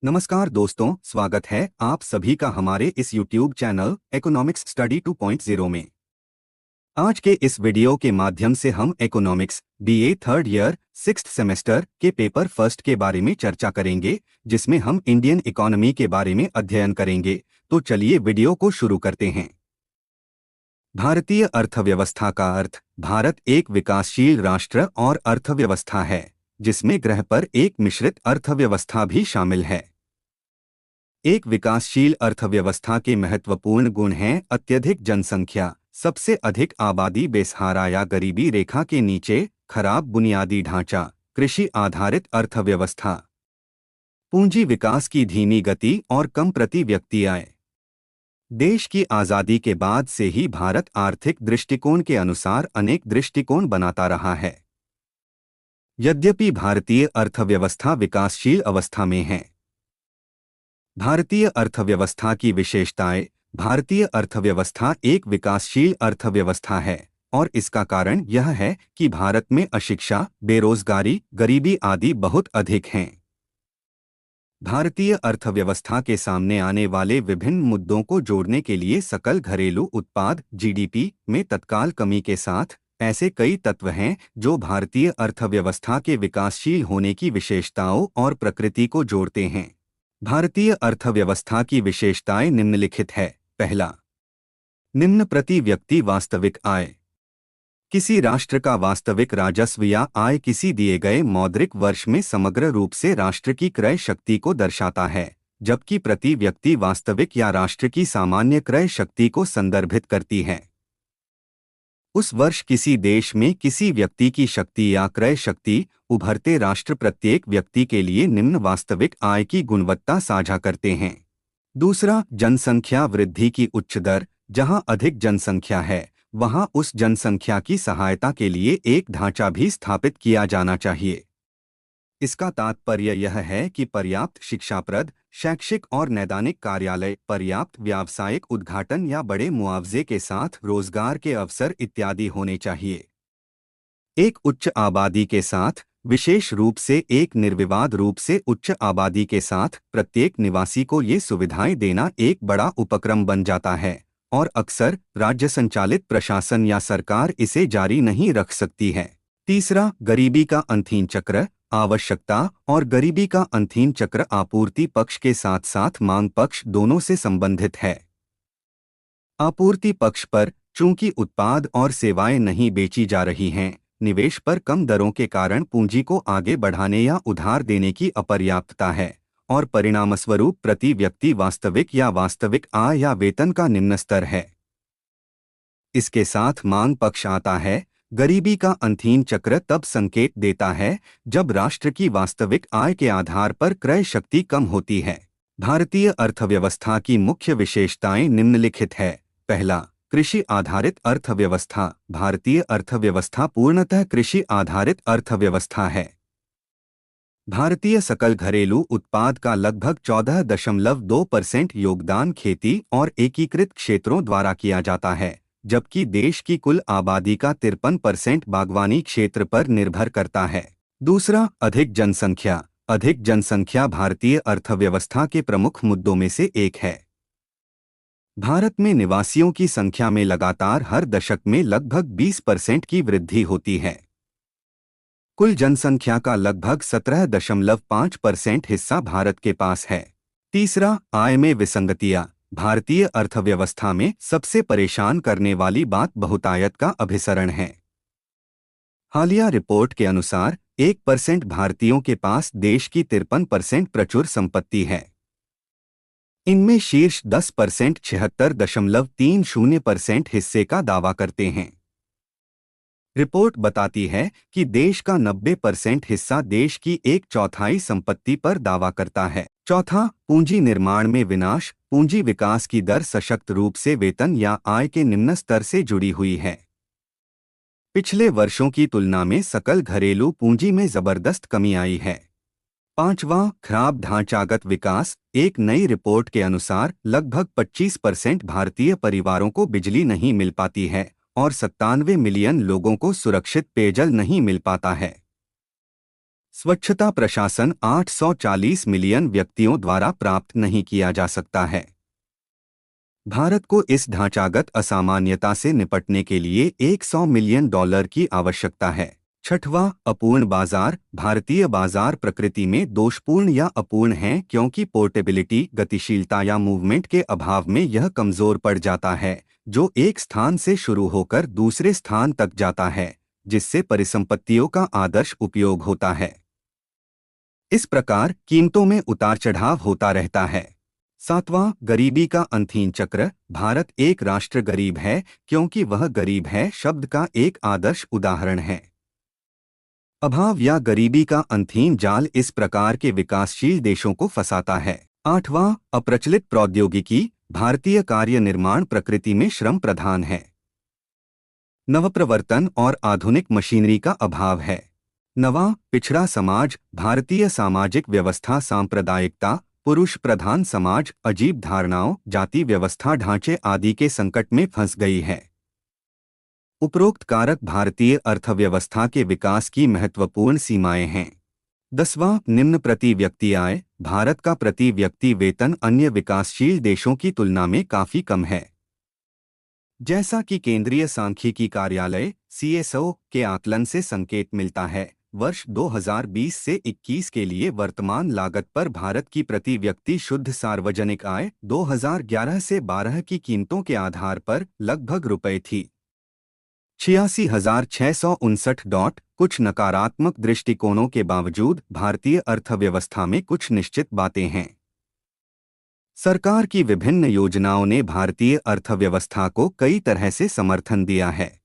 नमस्कार दोस्तों, स्वागत है आप सभी का हमारे इस YouTube चैनल इकोनॉमिक्स स्टडी 2.0 में। आज के इस वीडियो के माध्यम से हम economics BA third year 6th semester के पेपर फर्स्ट के बारे में चर्चा करेंगे, जिसमें हम इंडियन इकोनॉमी के बारे में अध्ययन करेंगे। तो चलिए वीडियो को शुरू करते हैं। भारतीय अर्थव्यवस्था का अर्थ भारत एक विकासशील राष्ट्र और अर्थव्यवस्था है, जिसमें ग्रह पर एक मिश्रित अर्थव्यवस्था भी शामिल है। एक विकासशील अर्थव्यवस्था के महत्वपूर्ण गुण हैं अत्यधिक जनसंख्या, सबसे अधिक आबादी, बेसहारा या गरीबी रेखा के नीचे, खराब बुनियादी ढांचा, कृषि आधारित अर्थव्यवस्था, पूंजी विकास की धीमी गति और कम प्रति व्यक्ति आय। देश की आज़ादी के बाद से ही भारत आर्थिक दृष्टिकोण के अनुसार अनेक दृष्टिकोण बनाता रहा है। यद्यपि भारतीय अर्थव्यवस्था विकासशील अवस्था में है। भारतीय अर्थव्यवस्था की विशेषताएं। भारतीय अर्थव्यवस्था एक विकासशील अर्थव्यवस्था है और इसका कारण यह है कि भारत में अशिक्षा, बेरोजगारी, गरीबी आदि बहुत अधिक हैं। भारतीय अर्थव्यवस्था के सामने आने वाले विभिन्न मुद्दों को जोड़ने के लिए सकल घरेलू उत्पाद (GDP) में तत्काल कमी के साथ ऐसे कई तत्व हैं जो भारतीय अर्थव्यवस्था के विकासशील होने की विशेषताओं और प्रकृति को जोड़ते हैं। भारतीय अर्थव्यवस्था की विशेषताएं निम्नलिखित है। पहला, निम्न प्रति व्यक्ति वास्तविक आय। किसी राष्ट्र का वास्तविक राजस्व या आय किसी दिए गए मौद्रिक वर्ष में समग्र रूप से राष्ट्र की क्रय शक्ति को दर्शाता है, जबकि प्रति व्यक्ति वास्तविक या राष्ट्र की सामान्य क्रय शक्ति को संदर्भित करती है। उस वर्ष किसी देश में किसी व्यक्ति की शक्ति या क्रय शक्ति उभरते राष्ट्र प्रत्येक व्यक्ति के लिए निम्न वास्तविक आय की गुणवत्ता साझा करते हैं। दूसरा, जनसंख्या वृद्धि की उच्च दर। जहां अधिक जनसंख्या है, वहां उस जनसंख्या की सहायता के लिए एक ढांचा भी स्थापित किया जाना चाहिए। इसका तात्पर्य यह है कि पर्याप्त शिक्षाप्रद, शैक्षिक और नैदानिक कार्यालय, पर्याप्त व्यावसायिक उद्घाटन या बड़े मुआवजे के साथ रोजगार के अवसर इत्यादि होने चाहिए। एक उच्च आबादी के साथ, विशेष रूप से एक निर्विवाद रूप से उच्च आबादी के साथ, प्रत्येक निवासी को ये सुविधाएं देना एक बड़ा उपक्रम बन जाता है और अक्सर राज्य संचालित प्रशासन या सरकार इसे जारी नहीं रख सकती है। तीसरा, गरीबी का अंधहीन चक्र। आवश्यकता और गरीबी का अंधहीन चक्र आपूर्ति पक्ष के साथ साथ मांग पक्ष दोनों से संबंधित है। आपूर्ति पक्ष पर चूंकि उत्पाद और सेवाएं नहीं बेची जा रही हैं, निवेश पर कम दरों के कारण पूंजी को आगे बढ़ाने या उधार देने की अपर्याप्तता है और परिणामस्वरूप प्रति व्यक्ति वास्तविक या वास्तविक आय या वेतन का निम्न स्तर है। इसके साथ मांग पक्ष आता है। गरीबी का अंधहीन चक्र तब संकेत देता है जब राष्ट्र की वास्तविक आय के आधार पर क्रय शक्ति कम होती है। भारतीय अर्थव्यवस्था की मुख्य विशेषताएं निम्नलिखित है। पहला, कृषि आधारित अर्थव्यवस्था। भारतीय अर्थव्यवस्था पूर्णतः कृषि आधारित अर्थव्यवस्था है। भारतीय सकल घरेलू उत्पाद का लगभग 14.2% योगदान खेती और एकीकृत क्षेत्रों द्वारा किया जाता है, जबकि देश की कुल आबादी का 53% बागवानी क्षेत्र पर निर्भर करता है। दूसरा, अधिक जनसंख्या। अधिक जनसंख्या भारतीय अर्थव्यवस्था के प्रमुख मुद्दों में से एक है। भारत में निवासियों की संख्या में लगातार हर दशक में लगभग 20% की वृद्धि होती है। कुल जनसंख्या का लगभग 17.5% हिस्सा भारत के पास है। तीसरा, आय में विसंगतियां। भारतीय अर्थव्यवस्था में सबसे परेशान करने वाली बात बहुतायत का अभिसरण है। हालिया रिपोर्ट के अनुसार 1% भारतीयों के पास देश की 53% प्रचुर संपत्ति है। इनमें शीर्ष 10% 76.30% हिस्से का दावा करते हैं। रिपोर्ट बताती है कि देश का 90% हिस्सा देश की 1/4 संपत्ति पर दावा करता है। चौथा, पूंजी निर्माण में विनाश। पूंजी विकास की दर सशक्त रूप से वेतन या आय के निम्न स्तर से जुड़ी हुई है। पिछले वर्षों की तुलना में सकल घरेलू पूंजी में जबरदस्त कमी आई है। पांचवां, खराब ढांचागत विकास। एक नई रिपोर्ट के अनुसार लगभग 25% भारतीय परिवारों को बिजली नहीं मिल पाती है और 97 मिलियन लोगों को सुरक्षित पेयजल नहीं मिल पाता है। स्वच्छता प्रशासन 840 मिलियन व्यक्तियों द्वारा प्राप्त नहीं किया जा सकता है। भारत को इस ढांचागत असामान्यता से निपटने के लिए $100 मिलियन की आवश्यकता है। छठवां, अपूर्ण बाजार। भारतीय बाजार प्रकृति में दोषपूर्ण या अपूर्ण हैं क्योंकि पोर्टेबिलिटी, गतिशीलता या मूवमेंट के अभाव में यह कमजोर पड़ जाता है, जो एक स्थान से शुरू होकर दूसरे स्थान तक जाता है, जिससे परिसंपत्तियों का आदर्श उपयोग होता है। इस प्रकार कीमतों में उतार चढ़ाव होता रहता है। सातवां, गरीबी का अंतहीन चक्र। भारत एक राष्ट्र गरीब है क्योंकि वह गरीब है शब्द का एक आदर्श उदाहरण है। अभाव या गरीबी का अंतहीन जाल इस प्रकार के विकासशील देशों को फंसाता है। आठवां, अप्रचलित प्रौद्योगिकी। भारतीय कार्य निर्माण प्रकृति में श्रम प्रधान है। नवप्रवर्तन और आधुनिक मशीनरी का अभाव है। नवां, पिछड़ा समाज। भारतीय सामाजिक व्यवस्था सांप्रदायिकता, पुरुष प्रधान समाज, अजीब धारणाओं, जाति व्यवस्था ढांचे आदि के संकट में फंस गई है। उपरोक्त कारक भारतीय अर्थव्यवस्था के विकास की महत्वपूर्ण सीमाएं हैं। 10वां, निम्न प्रति व्यक्ति आय। भारत का प्रति व्यक्ति वेतन अन्य विकासशील देशों की तुलना में काफी कम है। जैसा कि केंद्रीय सांख्यिकी कार्यालय (CSO) के आकलन से संकेत मिलता है, वर्ष 2020 से 21 के लिए वर्तमान लागत पर भारत की प्रति व्यक्ति शुद्ध सार्वजनिक आय 2011 से 12 की कीमतों के आधार पर लगभग रुपये थी 86,659। कुछ नकारात्मक दृष्टिकोणों के बावजूद भारतीय अर्थव्यवस्था में कुछ निश्चित बातें हैं। सरकार की विभिन्न योजनाओं ने भारतीय अर्थव्यवस्था को कई तरह से समर्थन दिया है।